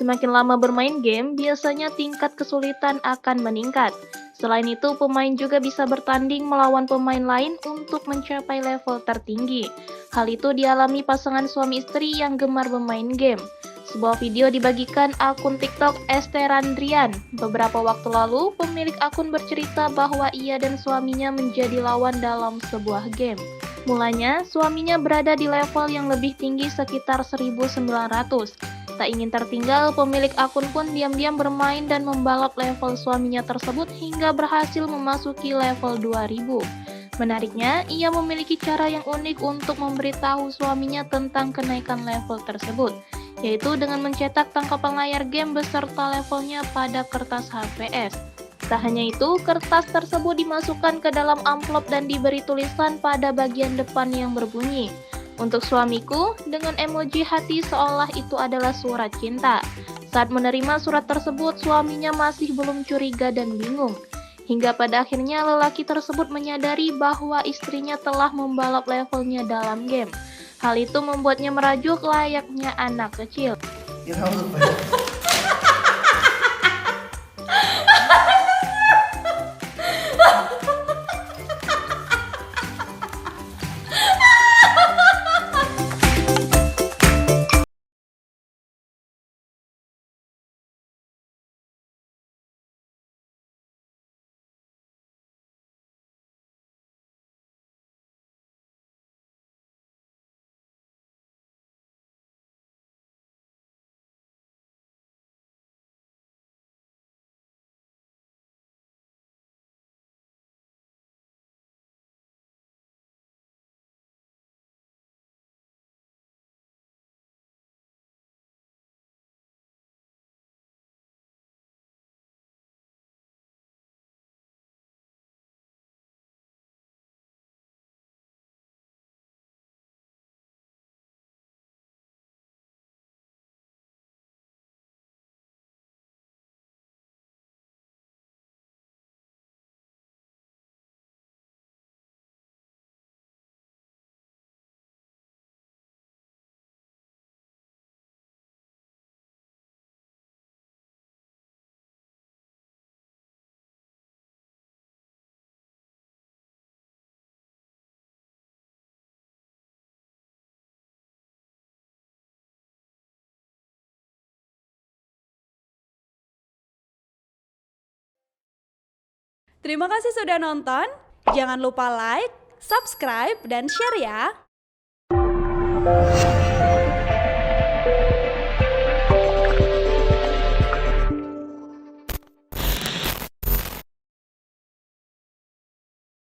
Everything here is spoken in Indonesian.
Semakin lama bermain game, biasanya tingkat kesulitan akan meningkat. Selain itu, pemain juga bisa bertanding melawan pemain lain untuk mencapai level tertinggi. Hal itu dialami pasangan suami istri yang gemar bermain game. Sebuah video dibagikan akun TikTok Esterandrian. Beberapa waktu lalu, pemilik akun bercerita bahwa ia dan suaminya menjadi lawan dalam sebuah game. Mulanya, suaminya berada di level yang lebih tinggi sekitar 1900. Tak ingin tertinggal, pemilik akun pun diam-diam bermain dan membalap level suaminya tersebut hingga berhasil memasuki level 2000. Menariknya, ia memiliki cara yang unik untuk memberitahu suaminya tentang kenaikan level tersebut, yaitu dengan mencetak tangkapan layar game beserta levelnya pada kertas HVS. Tak hanya itu, kertas tersebut dimasukkan ke dalam amplop dan diberi tulisan pada bagian depan yang berbunyi, "Untuk suamiku," dengan emoji hati seolah itu adalah surat cinta. Saat menerima surat tersebut, suaminya masih belum curiga dan bingung. Hingga pada akhirnya lelaki tersebut menyadari bahwa istrinya telah membalap levelnya dalam game. Hal itu membuatnya merajuk layaknya anak kecil. Terima kasih sudah nonton. Jangan lupa like, subscribe, dan share ya.